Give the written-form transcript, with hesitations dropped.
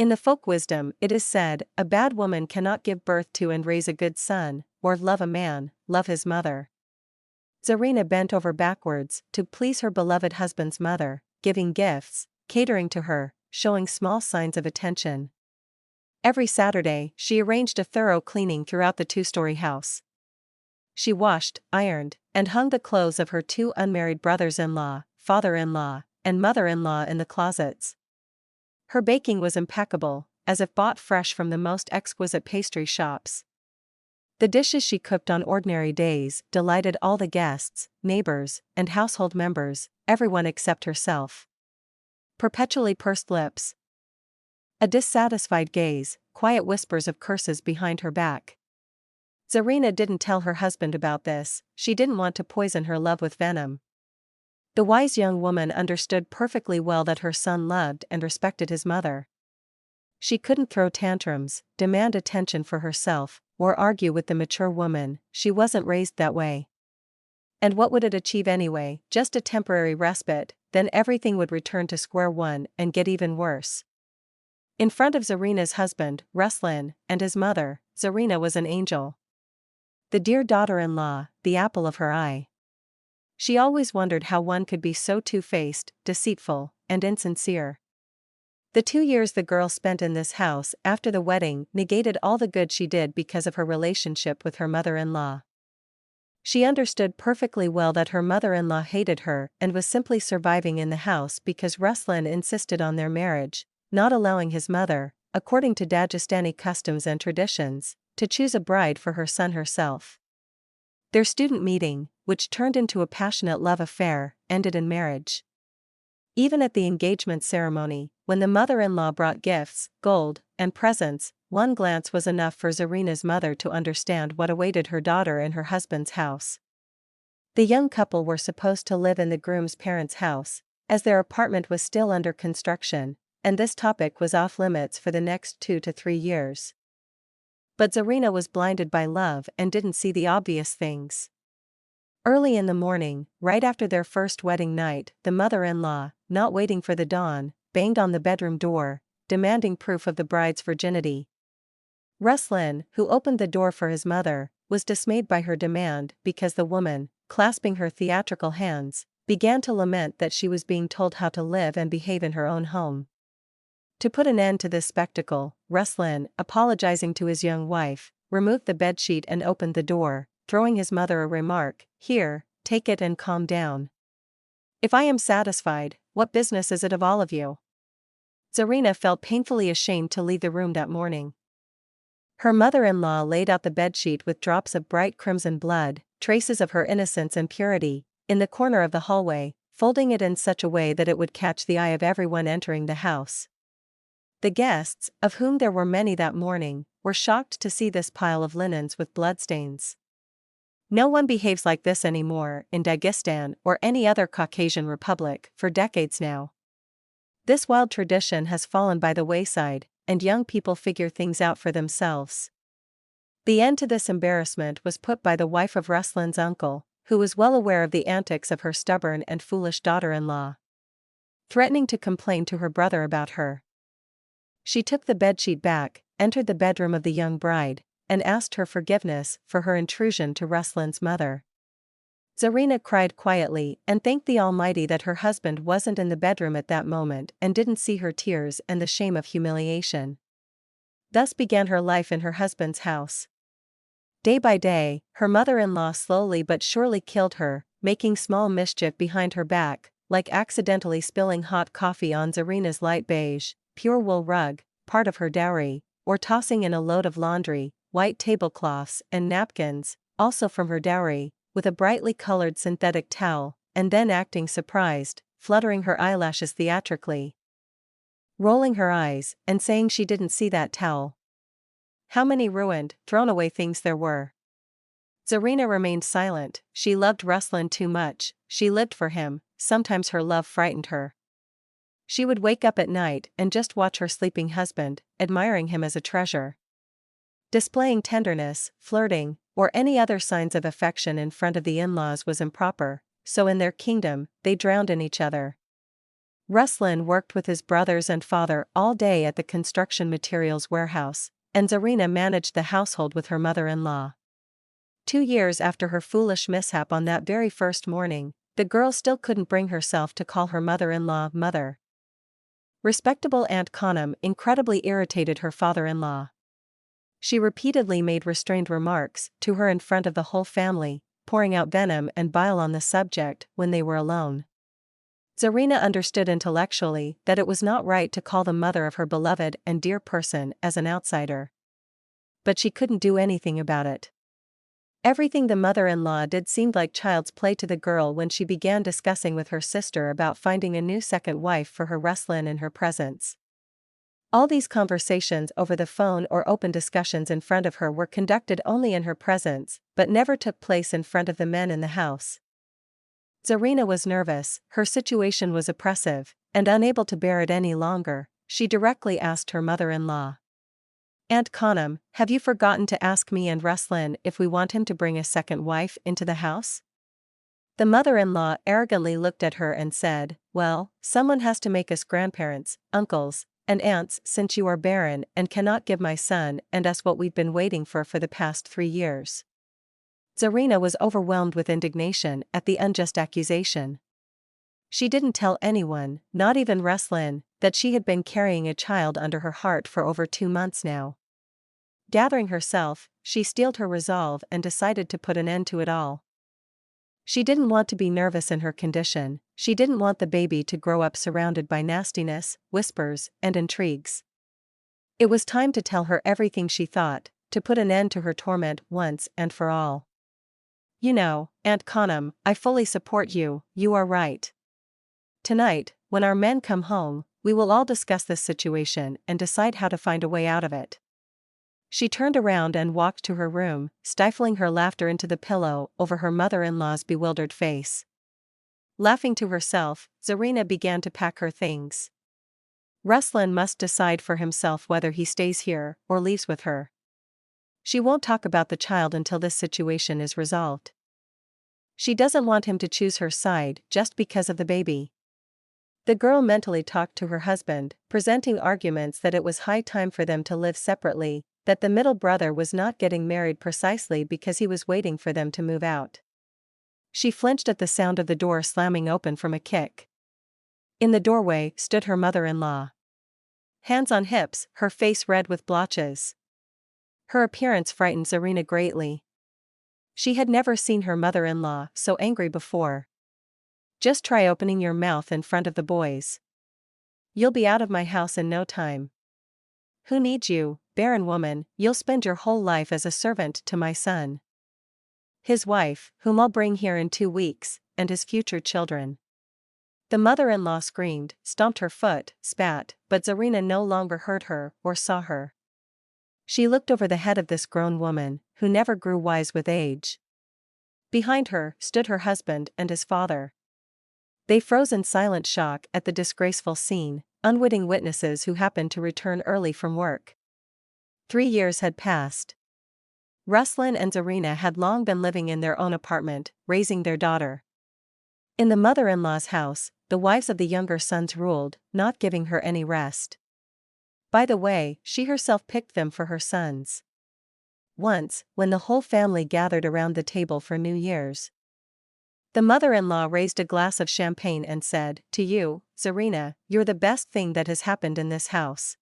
In the folk wisdom, it is said, a bad woman cannot give birth to and raise a good son, or love a man, love his mother. Zarina bent over backwards to please her beloved husband's mother, giving gifts, catering to her, showing small signs of attention. Every Saturday, she arranged a thorough cleaning throughout the two-story house. She washed, ironed, and hung the clothes of her two unmarried brothers-in-law, father-in-law, and mother-in-law in the closets. Her baking was impeccable, as if bought fresh from the most exquisite pastry shops. The dishes she cooked on ordinary days delighted all the guests, neighbors, and household members, everyone except herself. Perpetually pursed lips, a dissatisfied gaze, quiet whispers of curses behind her back. Zarina didn't tell her husband about this, she didn't want to poison her love with venom. The wise young woman understood perfectly well that her son loved and respected his mother. She couldn't throw tantrums, demand attention for herself, or argue with the mature woman, she wasn't raised that way. And what would it achieve anyway? Just a temporary respite, then everything would return to square one and get even worse. In front of Zarina's husband, Ruslan, and his mother, Zarina was an angel. The dear daughter-in-law, the apple of her eye. She always wondered how one could be so two-faced, deceitful, and insincere. The 2 years the girl spent in this house after the wedding negated all the good she did because of her relationship with her mother-in-law. She understood perfectly well that her mother-in-law hated her and was simply surviving in the house because Ruslan insisted on their marriage, not allowing his mother, according to Dagestani customs and traditions, to choose a bride for her son herself. Their student meeting, which turned into a passionate love affair, ended in marriage. Even at the engagement ceremony, when the mother-in-law brought gifts, gold, and presents, one glance was enough for Zarina's mother to understand what awaited her daughter in her husband's house. The young couple were supposed to live in the groom's parents' house, as their apartment was still under construction, and this topic was off-limits for the next 2 to 3 years. But Zarina was blinded by love and didn't see the obvious things. Early in the morning, right after their first wedding night, the mother-in-law, not waiting for the dawn, banged on the bedroom door, demanding proof of the bride's virginity. Ruslan, who opened the door for his mother, was dismayed by her demand because the woman, clasping her theatrical hands, began to lament that she was being told how to live and behave in her own home. To put an end to this spectacle, Ruslan, apologizing to his young wife, removed the bedsheet and opened the door, throwing his mother a remark, "Here, take it and calm down. If I am satisfied, what business is it of all of you?" Zarina felt painfully ashamed to leave the room that morning. Her mother-in-law laid out the bedsheet with drops of bright crimson blood, traces of her innocence and purity, in the corner of the hallway, folding it in such a way that it would catch the eye of everyone entering the house. The guests, of whom there were many that morning, were shocked to see this pile of linens with bloodstains. No one behaves like this anymore in Dagestan or any other Caucasian republic for decades now. This wild tradition has fallen by the wayside, and young people figure things out for themselves. The end to this embarrassment was put by the wife of Ruslan's uncle, who was well aware of the antics of her stubborn and foolish daughter-in-law. Threatening to complain to her brother about her, she took the bedsheet back, entered the bedroom of the young bride, and asked her forgiveness for her intrusion to Ruslan's mother. Zarina cried quietly and thanked the Almighty that her husband wasn't in the bedroom at that moment and didn't see her tears and the shame of humiliation. Thus began her life in her husband's house. Day by day, her mother-in-law slowly but surely killed her, making small mischief behind her back, like accidentally spilling hot coffee on Zarina's light beige, pure wool rug, part of her dowry, or tossing in a load of laundry, white tablecloths and napkins, also from her dowry, with a brightly colored synthetic towel, and then acting surprised, fluttering her eyelashes theatrically, rolling her eyes, and saying she didn't see that towel. How many ruined, thrown away things there were. Zarina remained silent. She loved Ruslan too much, she lived for him. Sometimes her love frightened her. She would wake up at night and just watch her sleeping husband, admiring him as a treasure. Displaying tenderness, flirting, or any other signs of affection in front of the in-laws was improper, so in their kingdom, they drowned in each other. Ruslan worked with his brothers and father all day at the construction materials warehouse, and Zarina managed the household with her mother-in-law. 2 years after her foolish mishap on that very first morning, the girl still couldn't bring herself to call her mother-in-law mother. Respectable Aunt Khanum incredibly irritated her father-in-law. She repeatedly made restrained remarks to her in front of the whole family, pouring out venom and bile on the subject when they were alone. Zarina understood intellectually that it was not right to call the mother of her beloved and dear person as an outsider. But she couldn't do anything about it. Everything the mother-in-law did seemed like child's play to the girl when she began discussing with her sister about finding a new second wife for her Ruslan in her presence. All these conversations over the phone or open discussions in front of her were conducted only in her presence, but never took place in front of the men in the house. Zarina was nervous, her situation was oppressive, and unable to bear it any longer, she directly asked her mother-in-law. Aunt Khanum, have you forgotten to ask me and Ruslan if we want him to bring a second wife into the house? The mother-in-law arrogantly looked at her and said, well, someone has to make us grandparents, uncles, and aunts since you are barren and cannot give my son and us what we've been waiting for the past 3 years. Zarina was overwhelmed with indignation at the unjust accusation. She didn't tell anyone, not even Ruslan, that she had been carrying a child under her heart for over 2 months now. Gathering herself, she steeled her resolve and decided to put an end to it all. She didn't want to be nervous in her condition, she didn't want the baby to grow up surrounded by nastiness, whispers, and intrigues. It was time to tell her everything she thought, to put an end to her torment once and for all. You know, Aunt Khanum, I fully support you, you are right. Tonight, when our men come home, we will all discuss this situation and decide how to find a way out of it. She turned around and walked to her room, stifling her laughter into the pillow over her mother-in-law's bewildered face. Laughing to herself, Zarina began to pack her things. Ruslan must decide for himself whether he stays here or leaves with her. She won't talk about the child until this situation is resolved. She doesn't want him to choose her side just because of the baby. The girl mentally talked to her husband, presenting arguments that it was high time for them to live separately, that the middle brother was not getting married precisely because he was waiting for them to move out. She flinched at the sound of the door slamming open from a kick. In the doorway stood her mother-in-law. Hands on hips, her face red with blotches. Her appearance frightened Zarina greatly. She had never seen her mother-in-law so angry before. Just try opening your mouth in front of the boys. You'll be out of my house in no time. Who needs you, barren woman? You'll spend your whole life as a servant to my son. His wife, whom I'll bring here in 2 weeks, and his future children. The mother-in-law screamed, stomped her foot, spat, but Zarina no longer heard her or saw her. She looked over the head of this grown woman, who never grew wise with age. Behind her stood her husband and his father. They froze in silent shock at the disgraceful scene, unwitting witnesses who happened to return early from work. 3 years had passed. Ruslan and Zarina had long been living in their own apartment, raising their daughter. In the mother-in-law's house, the wives of the younger sons ruled, not giving her any rest. By the way, she herself picked them for her sons. Once, when the whole family gathered around the table for New Year's, the mother-in-law raised a glass of champagne and said, "To you, Zarina, you're the best thing that has happened in this house."